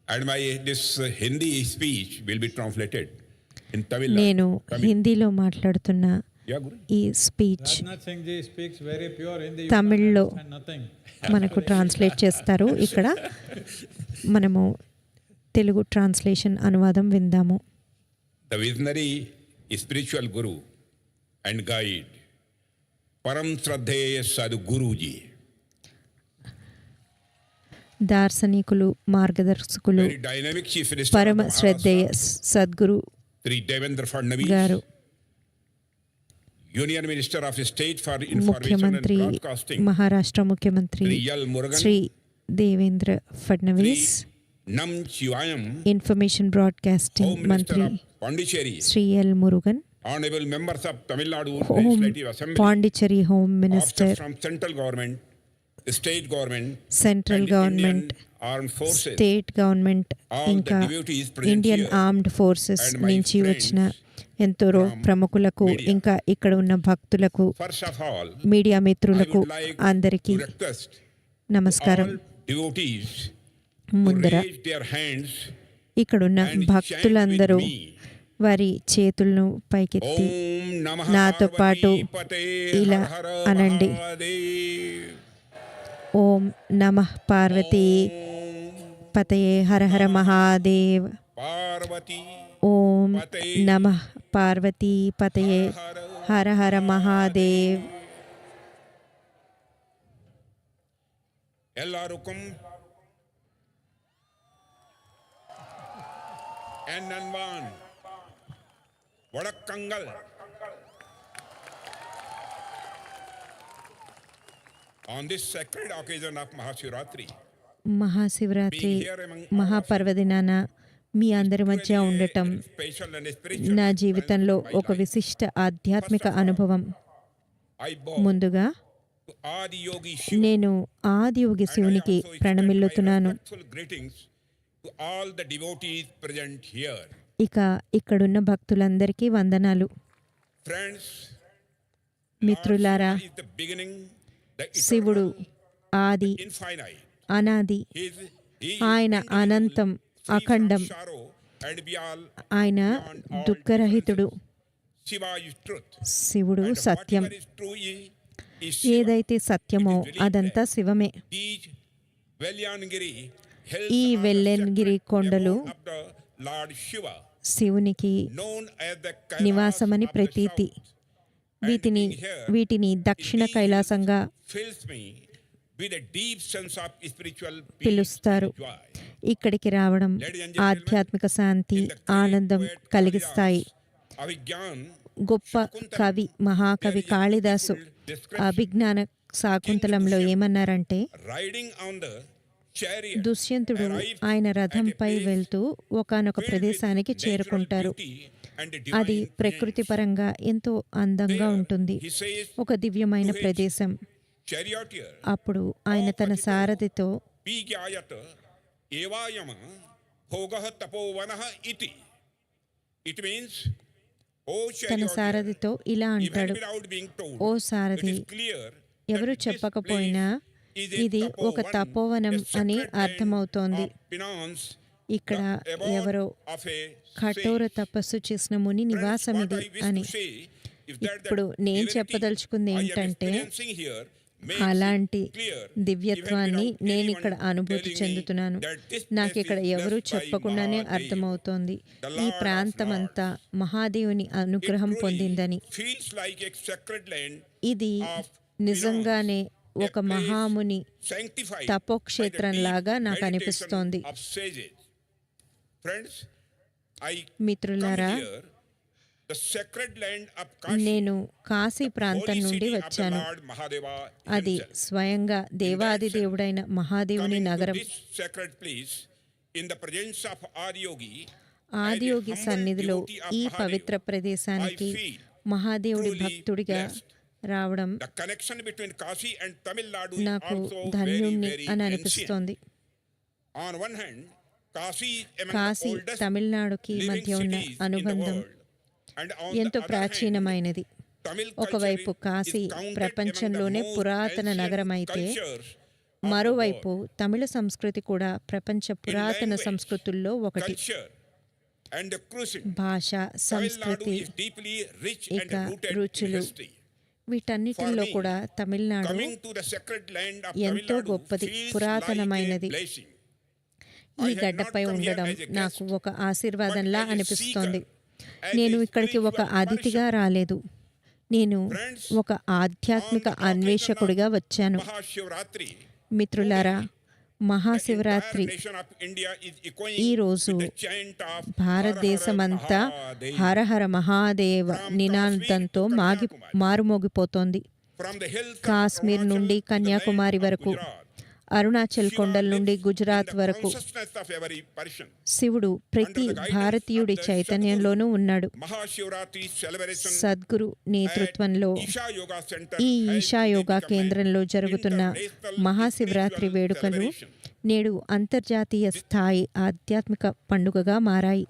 And my this Hindi speech will be translated in Tamil. నేను హిందీలో మాట్లాడుతున్న ఈ స్పీచ్ తమిళ్లో మనకు ట్రాన్స్లేట్ చేస్తారు. ఇక్కడ మనము తెలుగు ట్రాన్స్లేషన్ అనువాదం విందాము. The visionary spiritual guru and guide Param Shraddheya Sadhguru ji. దార్శనికులు, మార్గదర్శకులు, పరమ శ్రద్ధేయ సద్గురు గారు, union minister of state for information and ముఖ్యమంత్రి, మహారాష్ట్ర ముఖ్యమంత్రి శ్రీ దేవేంద్ర ఫడ్నవీస్, ఇన్ఫర్మేషన్ బ్రాడ్కాస్టింగ్ మంత్రి Shri L Murugan, honorable members of Tamil Nadu Legislative Assembly, Pondicherry Home Minister, from central government, state government, central government, state government, ఇంకా Indian armed forces నుంచి వచ్చిన ఎందరో ప్రముఖులకు, ఇంకా ఇక్కడ ఉన్న భక్తులకు, మీడియా మిత్రులకు అందరికీ నమస్కారం. ముందర ఇక్కడున్న భక్తులందరూ వారి చేతులను పైకెత్తి నాతో పాటు ఇలా అనండి: ఓం నమః పార్వతీ పతయే హర హర మహాదేవ్. ఓం నమః పార్వతీ పతయే హర హర మహాదేవ్. எல்லாருக்கும் என் வணக்கங்கள். On this sacred occasion of MahaShivRatri, Mahashivratri మహాపర్వదినాన మీ అందరి మధ్య ఉండటం నా జీవితంలో ఒక విశిష్ట ఆధ్యాత్మిక అనుభవం. ముందుగా నేను ఆదియోగి శివునికి ప్రణమిల్లుతున్నాను. ఇక ఇక్కడున్న భక్తులందరికీ వందనాలు. మిత్రులారా, శివుడు ఆది, అనాది, ఆయన అనంతం, అఖండం, ఆయన దుఃఖరహితుడు. శివుడు సత్యం. ఏదైతే సత్యమో అదంతా శివమే. ఈ వెల్లెన్గిరి కొండలు శివునికి నివాసమని ప్రతీతి. వీటిని దక్షిణ కైలాసంగా పిలుస్తారు. ఇక్కడికి రావడం ఆధ్యాత్మిక శాంతి, ఆనందం కలిగిస్తాయి. గొప్ప కవి, మహాకవి కాళిదాసు అభిజ్ఞాన శాకుంతలంలో ఏమన్నారంటే, దుష్యంతుడు ఆయన రథంపై వెళ్తూ ఒకానొక ప్రదేశానికి చేరుకుంటారు. అది ప్రకృతి పరంగా ఎంతో అందంగా ఉంటుంది, ఒక దివ్యమైన ప్రదేశం. అప్పుడు ఆయన తన సారథితో ఇలా అంటాడు: ఓ సారథి, ఎవరు చెప్పకపోయినా ఇది ఒక తపోవనం అని అర్థమవుతోంది. ఇక్కడ ఎవరో కఠోర తపస్సు చేసిన ముని నివాసం ఇది అని. ఇప్పుడు నేను చెప్పదలుచుకుంది ఏంటంటే, అలాంటి దివ్యత్వాన్ని నేను ఇక్కడ అనుభూతి చెందుతున్నాను. నాకు ఇక్కడ ఎవరూ చెప్పకుండానే అర్థమవుతోంది ఈ ప్రాంతమంతా మహాదేవుని అనుగ్రహం పొందిందని. ఇది నిజంగానే ఒక మహాముని తపోక్షేత్రంలాగా నాకు అనిపిస్తోంది. మిత్రులారా, నేను కాశీ ప్రాంతం నుండి వచ్చాను. అది స్వయంగా దేవాది దేవుడైన మహాదేవుని నగరం. ఆదియోగి సన్నిధిలో ఈ పవిత్ర ప్రదేశానికి మహాదేవుడి భక్తుడిగా రావడం నాకు ధన్యుణ్ణి అని అనిపిస్తోంది. కాశీ తమిళనాడుకి మధ్య ఉన్న అనుబంధం ఎంతో ప్రాచీనమైనది. ఒకవైపు కాశీ ప్రపంచంలోనే పురాతన నగరం అయితే, మరోవైపు తమిళ సంస్కృతి కూడా ప్రపంచ పురాతన language, సంస్కృతుల్లో ఒకటి. culture, and the cuisine. భాష, Tamil Nadu సంస్కృతి, is deeply rich and ఇక rooted in రుచులు, history. వీటన్నిటిలో కూడా Tamil Nadu Coming to the sacred land of ఎంతో Tamil Nadu గొప్పది, feels పురాతనమైనది. like a blessing. ఈ I have గడ్డపై not come here ఉండడం as a guest, నాకు ఒక ఆశీర్వాదంలా but as a అనిపిస్తోంది. seeker, as నేను a ఇక్కడికి ఒక spiritual అతిథిగా person. రాలేదు, నేను Friends, ఒక ఆధ్యాత్మిక on the occasion అన్వేషకుడిగా of వచ్చాను. MahaShivRatri, మిత్రులారా, the Mahashivratri entire nation of India is echoing ఈ రోజు with the chant of భారతదేశమంతా Har Har Mahadev. హర హర మహాదేవ నినాదంతో మారుమోగిపోతోంది. From the hills of Kashmir Arunachal నుండి to the Kanyakumari land of వరకు, Gujarat, అరుణాచల్ కొండల నుండి గుజరాత్ in the వరకు consciousness of every person. శివుడు ప్రతి భారతీయుడి చైతన్యంలోనూ ఉన్నాడు. MahaShivRatri celebration సద్గురు నేతృత్వంలో at Isha Yoga Center ఈ has Isha yoga become a కేంద్రంలో జరుగుతున్న international మహాశివరాత్రి spiritual వేడుకలు celebration. నేడు అంతర్జాతీయ స్థాయి ఆధ్యాత్మిక పండుగగా మారాయి.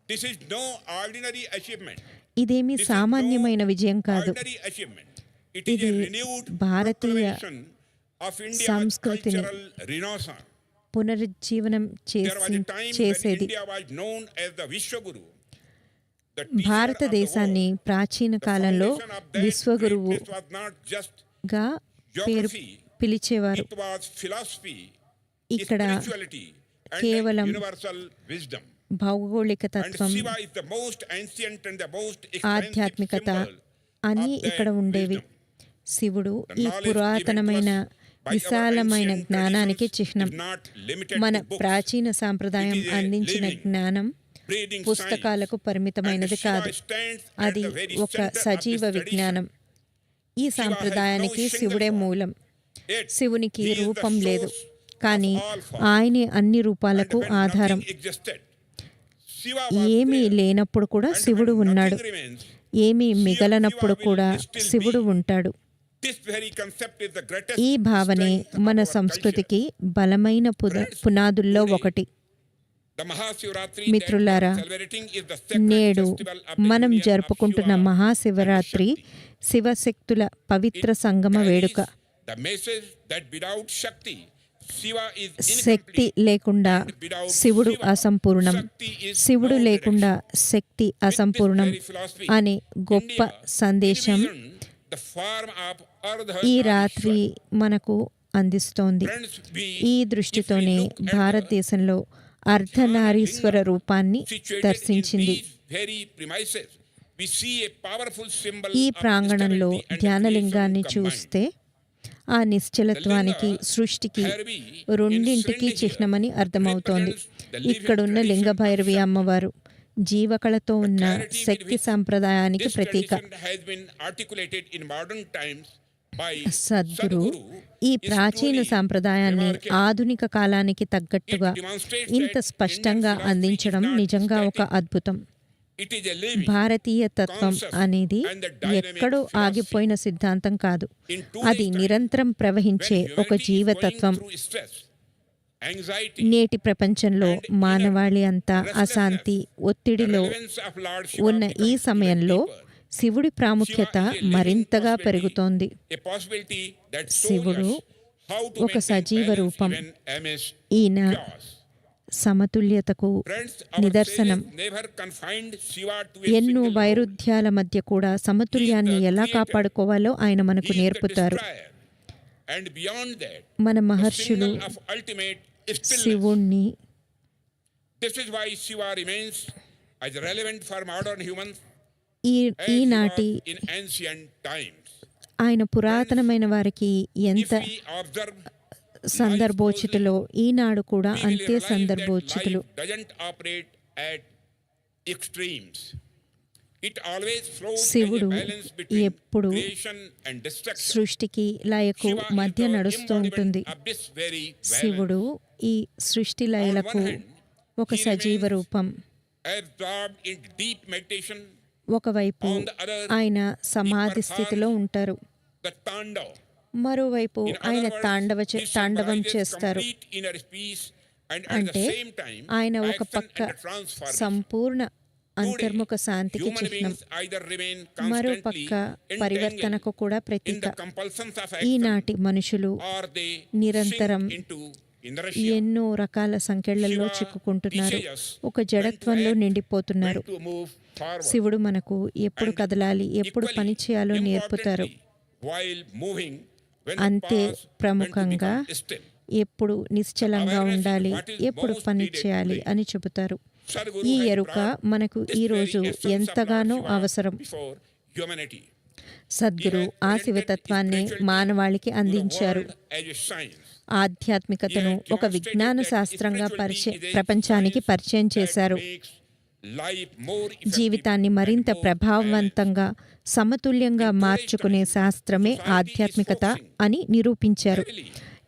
This is no ordinary achievement. ఇదేమీ సామాన్యమైన విజయం కాదు. Ordinary achievement. It is a ఇది renewed Bharatiya proclamation of India's సంస్కృతిని cultural renaissance. పునరుజ్జీవనం There was a time when చేసేది. India was known as the Vishwaguru. The teacher of the భారతదేశాన్ని world. ప్రాచీన The కాలంలో foundation of that విశ్వగురువుగా greatness was not just పేరు geography. పిలిచేవారు. It was philosophy, ఇక్కడ spirituality, and కేవలం universal wisdom. భౌగోళిక And తత్వం, Shiva is the most ancient and the most expensive ఆధ్యాత్మికత symbol అని of ఇక్కడ that ఉండేవి. wisdom. శివుడు The ఈ knowledge పురాతనమైన given to us by our విశాలమైన ancient జ్ఞానానికి traditions చిహ్నం. is not limited మన to books. ప్రాచీన సాంప్రదాయం It is a అందించిన living, జ్ఞానం breathing పుస్తకాలకు science. పరిమితమైనది And Shiva కాదు, stands at అది the very ఒక center of సజీవ this విజ్ఞానం. ఈ Shiva has సాంప్రదాయానికి no single శివుడే form. మూలం. Yet శివునికి he is the రూపం లేదు, source కానీ of all forms. ఆయనే అన్ని And రూపాలకు when ఆధారం. nothing existed, Shiva was ఏమీ there. లేనప్పుడు కూడా And శివుడు when ఉన్నాడు, nothing remains, ఏమీ Shiva మిగలనప్పుడు will కూడా still శివుడు be. ఉంటాడు. This very concept is the greatest ఈ భావనే strength of మన our culture. సంస్కృతికి బలమైన పునాదుల్లో ఒకటి. The MahaShivRatri మిత్రులారా, that we are celebrating is the sacred నేడు festival of the మనం union of జరుపుకుంటున్న Shiva Mahashivratri and Shakti. శివశక్తుల Pavitra Sangama Carries వేడుక. the message that without Shakti, Shiva is Shakti incomplete. లేకుండా And without శివుడు Shiva, అసంపూర్ణం, Shakti is శివుడు no లేకుండా direction. Shakti With this అసంపూర్ణం very philosophy, అనే గొప్ప India సందేశం envisioned the form of ఈ Ardha రాత్రి Narishwar. మనకు అందిస్తోంది. Friends, ఈ if we దృష్టితోనే look at the భారతదేశంలో అర్ధనారీశ్వర రూపాన్ని situated దర్శించింది. in these very premises, we see a powerful symbol ఈ of ప్రాంగణంలో stability and ధ్యానలింగాన్ని creation combined. చూస్తే ఆ నిశ్చలత్వానికి, సృష్టికి, రెండింటికి చిహ్నమని అర్థమవుతోంది. ఇక్కడున్న లింగభైరవి అమ్మవారు జీవకళతో ఉన్న శక్తి సంప్రదాయానికి This ప్రతీక. tradition has been articulated in modern times by Sadhguru ఈ is ప్రాచీన truly సాంప్రదాయాన్ని remarkable. ఆధునిక కాలానికి తగ్గట్టుగా It demonstrates ఇంత that స్పష్టంగా Indian philosophy అందించడం is not నిజంగా ఒక static. అద్భుతం. It is a living, భారతీయ తత్వం conscious అనేది and the dynamic ఎక్కడో philosophy. ఆగిపోయిన సిద్ధాంతం కాదు, In అది today's time, నిరంతరం ప్రవహించే when ఒక humanity is జీవతత్వం. going through stress, anxiety, నేటి ప్రపంచంలో and మానవాళి అంతా restlessness, అశాంతి, the ఒత్తిడిలో relevance of Lord Shiva ఉన్న ఈ becomes సమయంలో even deeper. శివుడి ప్రాముఖ్యత Shiva is a living మరింతగా possibility, పెరుగుతోంది. a possibility that shows శివుడు us how to ఒక maintain సజీవ balance రూపం. even amidst ఈయన chaos. సమతుల్యతకు Friends, our నిదర్శనం. sages never confined Shiva to a ఎన్నో single వైరుధ్యాల మధ్య కూడా సమతుల్యాన్ని ఎలా కాపాడుకోవాలో ఆయన మనకు He is the నేర్పుతారు. destroyer. And beyond that, మన the మహర్షులు symbol of ultimate stillness. శివుణ్ణి This is why Shiva remains as relevant for modern humans ఈ as he was ఈనాటి in ancient times. ఆయన పురాతనమైన వారికి ఎంత If we observe సందర్భోచితులో ఈనాడు కూడా we will అంతే realize that సందర్భోచితులు. life doesn't operate at extremes. It always flows as a శివుడు balance between ఎప్పుడు creation and destruction. సృష్టికి లయకు Shiva is మధ్య the నడుస్తూ ఉంటుంది. embodiment of this very balance. శివుడు ఈ సృష్టి లయలకు ఒక సజీవ రూపం. Absorbed in deep meditation, ఒకవైపు on the other, ఆయన సమాధి he స్థితిలో performs ఉంటారు, the tandava. మరోవైపు In ఆయన other words, he తాండవం symbolizes చేస్తారు. complete inner peace and at అంటే the same time ఆయన ఒక action పక్క and transformation. సంపూర్ణ అంతర్ముఖ శాంతికి చిహ్నం. మరోపక్క పరివర్తనకు కూడా ప్రతీక. ఈనాటి మనుషులు నిరంతరం ఎన్నో రకాల సంకెళ్లలో చిక్కుకుంటున్నారు, ఒక జడత్వంలో నిండిపోతున్నారు. శివుడు మనకు ఎప్పుడు కదలాలి, ఎప్పుడు పని చేయాలో నేర్పుతారు. అంతే ప్రముఖంగా ఎప్పుడు నిశ్చలంగా ఉండాలి, ఎప్పుడు పని చేయాలి అని చెబుతారు. ఈ ఎరుక మనకు ఈరోజు ఎంతగానో అవసరం. సద్గురు ఆ శివతత్వాన్ని మానవాళికి అందించారు. ఆధ్యాత్మికతను ఒక విజ్ఞాన శాస్త్రంగా ప్రపంచానికి పరిచయం చేశారు. జీవితాన్ని మరింత ప్రభావవంతంగా, సమతుల్యంగా మార్చుకునే శాస్త్రమే ఆధ్యాత్మికత అని నిరూపించారు.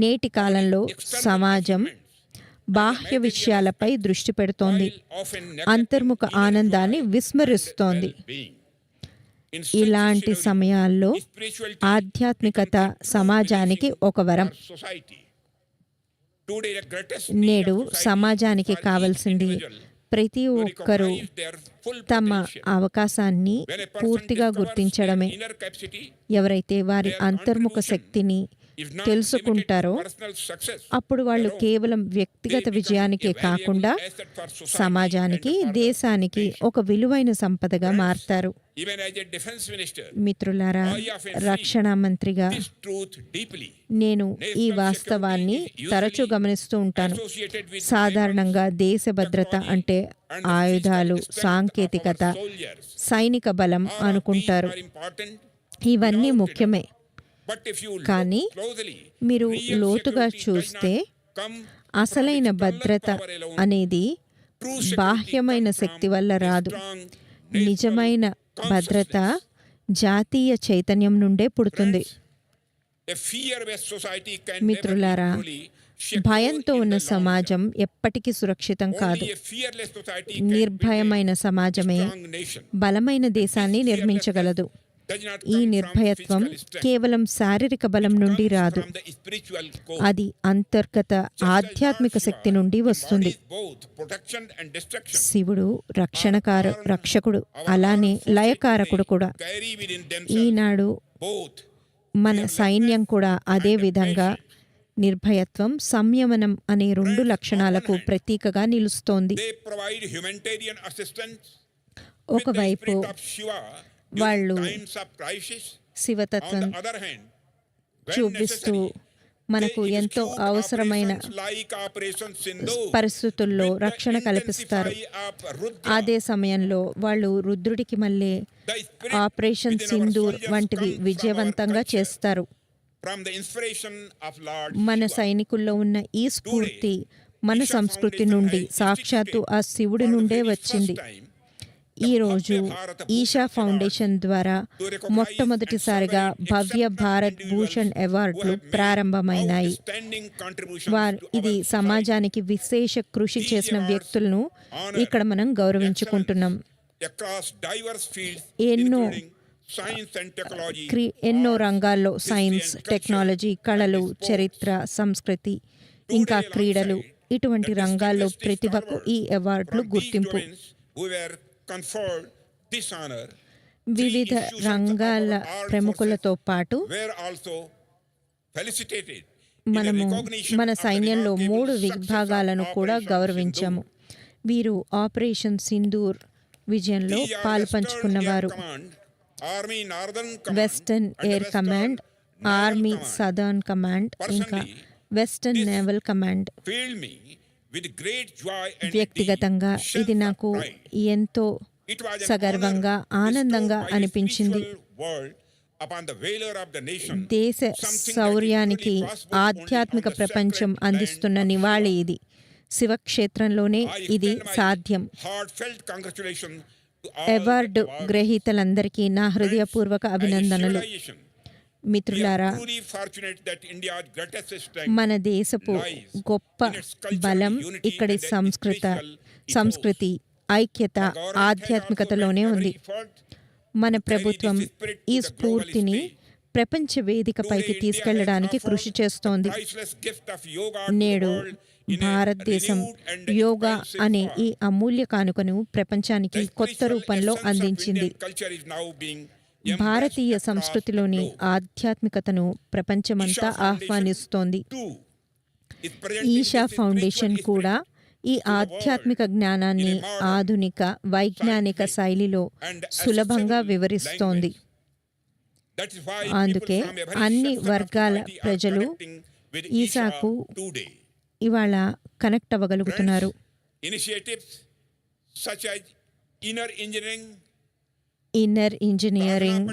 నేటి కాలంలో సమాజం బాహ్య విషయాలపై దృష్టి పెడుతోంది, అంతర్ముఖ ఆనందాన్ని విస్మరిస్తోంది. ఇలాంటి సమయాల్లో ఆధ్యాత్మికత సమాజానికి ఒక వరం. నేడు సమాజానికి కావలసింది ప్రతి ఒక్కరూ తమ అవకాశాన్ని పూర్తిగా గుర్తించడమే. ఎవరైతే వారి అంతర్ముఖ శక్తిని తెలుసుకుంటారో అప్పుడు వాళ్ళు కేవలం వ్యక్తిగత విజయానికే కాకుండా సమాజానికి, దేశానికి ఒక విలువైన సంపదగా మారతారు. మిత్రులారా, రక్షణ మంత్రిగా నేను ఈ వాస్తవాన్ని తరచూ గమనిస్తూ ఉంటాను. సాధారణంగా దేశ భద్రత అంటే ఆయుధాలు, సాంకేతికత, సైనిక బలం అనుకుంటారు. ఇవన్నీ ముఖ్యమే, కానీ మీరు లోతుగా చూస్తే అసలైన భద్రత అనేది బాహ్యమైన శక్తి వల్ల రాదు. నిజమైన భద్రత జాతీయ చైతన్యం నుండే పుడుతుంది. మిత్రులారా, భయంతో ఉన్న సమాజం ఎప్పటికీ సురక్షితం కాదు. నిర్భయమైన సమాజమే బలమైన దేశాన్ని నిర్మించగలదు. ఈ నిర్భయత్వం కేవలం శారీరక బలం నుండి రాదు, అది అంతర్గత ఆధ్యాత్మిక శక్తి నుండి వస్తుంది. శివుడు రక్షకుడు, అలానే లయకారకుడు కూడా. ఈనాడు మన సైన్యం కూడా అదే విధంగా నిర్భయత్వం, సంయమనం అనే రెండు లక్షణాలకు ప్రతీకగా నిలుస్తోంది. ఒకవైపు వాళ్ళు శివతత్వం చూపిస్తూ మనకు ఎంతో అవసరమైన పరిస్థితుల్లో రక్షణ కల్పిస్తారు. అదే సమయంలో వాళ్ళు రుద్రుడికి మళ్ళీ ఆపరేషన్ సింధూర్ వంటివి విజయవంతంగా చేస్తారు. మన సైనికుల్లో ఉన్న ఈ స్ఫూర్తి మన సంస్కృతి నుండి, సాక్షాత్తు ఆ శివుడి నుండే వచ్చింది. ఈరోజు ఈషా ఫౌండేషన్ ద్వారా మొట్టమొదటిసారిగా భవ్య భారత్ భూషణ్ అవార్డులు ప్రారంభమైనాయి. ఇది సమాజానికి విశేష కృషి చేసిన వ్యక్తులను ఇక్కడ మనం గౌరవించుకుంటున్నాం. ఎన్నో రంగాల్లో సైన్స్, టెక్నాలజీ, కళలు, చరిత్ర, సంస్కృతి, ఇంకా క్రీడలు, ఇటువంటి రంగాల్లో ప్రతిభకు ఈ అవార్డులు గుర్తింపు. వివిధ రంగాల ప్రముఖులతో పాటు మనము మన సైన్యంలో 3 విభాగాలను కూడా గౌరవించాము. వీరు ఆపరేషన్ సింధూర్ విజయంలో పాలుపంచుకున్నవారు. Western air command, army southern command, ఇంకా వెస్టర్న్ నేవల్ కమాండ్. వ్యక్తిగతంగా ఇది నాకు ఎంతో సగర్వంగా, ఆనందంగా అనిపించింది. దేశ శౌర్యానికి ఆధ్యాత్మిక ప్రపంచం అందిస్తున్న నివాళి ఇది. శివక్షేత్రంలోనే ఇది సాధ్యం. అవార్డు గ్రహీతలందరికీ నా హృదయపూర్వక అభినందనలు. మిత్రులారా, మన దేశపు గొప్ప బలం ఇక్కడి సంస్కృతి, ఐక్యత, ఆధ్యాత్మికతలోనే ఉంది. మన ప్రభుత్వం ఈ స్ఫూర్తిని ప్రపంచ వేదికపైకి తీసుకెళ్లడానికి కృషి చేస్తోంది. నేడు భారతదేశం యోగా అనే ఈ అమూల్య కానుకను ప్రపంచానికి కొత్త రూపంలో అందించింది. భారతీయ సంస్కృతిలోని ఆధ్యాత్మికతను ప్రపంచమంతా ఆహ్వానిస్తోంది. ఈషా ఫౌండేషన్ కూడా ఈ ఆధ్యాత్మిక జ్ఞానాన్ని ఆధునిక వైజ్ఞానిక శైలిలో సులభంగా వివరిస్తోంది. అందుకే అన్ని వర్గాల ప్రజలు ఈశాకు ఇవాళ కనెక్ట్ అవ్వగలుగుతున్నారు. ఇన్నర్ ఇంజనీరింగ్,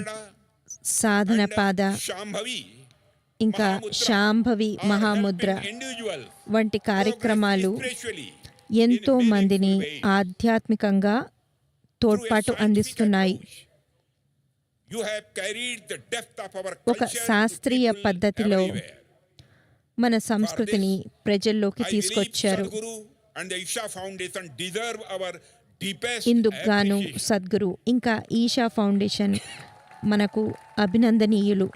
సాధన పాద, ఇంకా శాంభవి మహాముద్ర వంటి కార్యక్రమాలు ఎంతో మందిని ఆధ్యాత్మికంగా తోడ్పాటు అందిస్తున్నాయి. ఒక శాస్త్రీయ పద్ధతిలో మన సంస్కృతిని ప్రజల్లోకి తీసుకొచ్చారు. ఇందుకు గాను సద్గురు ఇంకా ఈషా ఫౌండేషన్ మనకు అభినందనీయులు.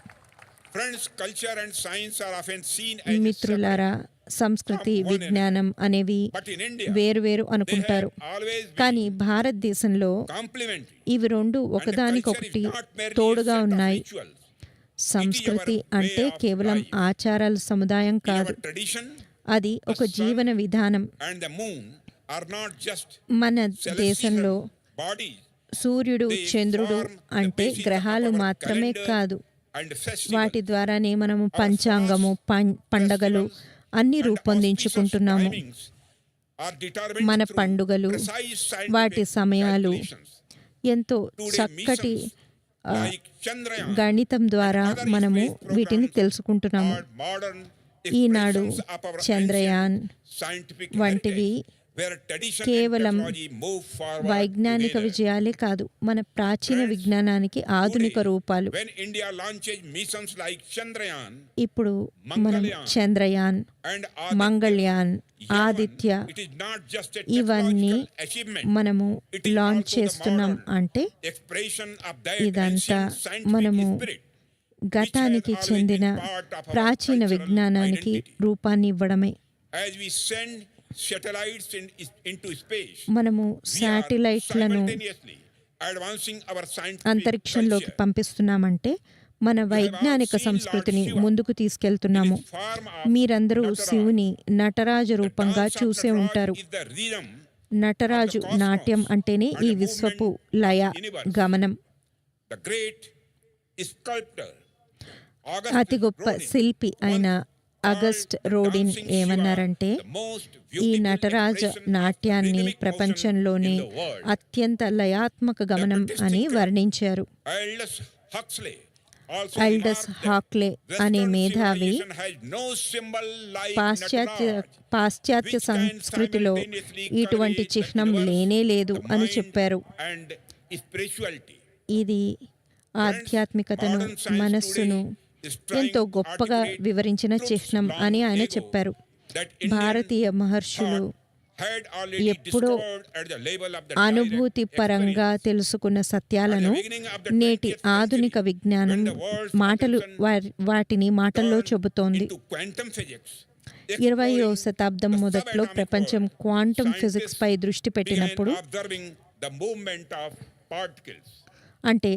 మిత్రులారా, సంస్కృతి విజ్ఞానం అనేవి వేరువేరు అనుకుంటారు, కానీ భారతదేశంలో ఇవి రెండు ఒకదానికొకటి తోడుగా ఉన్నాయి. సంస్కృతి అంటే కేవలం ఆచారాల సముదాయం కాదు, అది ఒక జీవన విధానం. మన దేశంలో సూర్యుడు, చంద్రుడు అంటే గ్రహాలు మాత్రమే కాదు, వాటి ద్వారానే మనము పంచాంగము, పండగలు అన్ని రూపొందించుకుంటున్నాము. మన పండుగలు, వాటి సమయాలు ఎంతో చక్కటి గణితం ద్వారా మనము వీటిని తెలుసుకుంటున్నాము. ఈనాడు చంద్రయాన్ వంటివి కేవలం వైజ్ఞానిక విజయాలే కాదు, మన ప్రాచీన విజ్ఞానానికి ఆధునిక రూపాలు. ఇప్పుడు మనం చంద్రయాన్, మంగళయాన్, ఆదిత్య ఇవన్నీ మనము లాంచ్ చేస్తున్నాం. అంటే ఇదంతా మనము గతానికి చెందిన ప్రాచీన విజ్ఞానానికి రూపాన్ని ఇవ్వడమే. మనము శాటిలైట్లను అంతరిక్షంలోకి పంపిస్తున్నామంటే మన వైజ్ఞానిక సంస్కృతిని ముందుకు తీసుకెళ్తున్నాము. మీరందరూ శివుని నటరాజు రూపంగా చూసే ఉంటారు. నటరాజు నాట్యం అంటేనే ఈ విశ్వపు లయ, గమనం. అతి గొప్ప శిల్పి అయిన అగస్ట్ రోడిన్ ఏమన్నారంటే, ఈ నటరాజ నాట్యాన్ని ప్రపంచంలోనే అత్యంత లయాత్మక గమనం అని వర్ణించారు. అల్డస్ హాక్లే అనే మేధావి పాశ్చాత్య సంస్కృతిలో ఇటువంటి చిహ్నం లేనే లేదు అని చెప్పారు. ఇది ఆధ్యాత్మికతను, మనస్సును ఎంతో గొప్పగా వివరించిన చిహ్నం అని ఆయన చెప్పారు. భారతీయ మహర్షులు ఎప్పుడో అనుభూతి పరంగా తెలుసుకున్న సత్యాలను నేటి ఆధునిక విజ్ఞానం వాటిని మాటల్లో చెబుతోంది. 20వ శతాబ్దం మొదట్లో ప్రపంచం క్వాంటం ఫిజిక్స్ పై దృష్టి పెట్టినప్పుడు, అంటే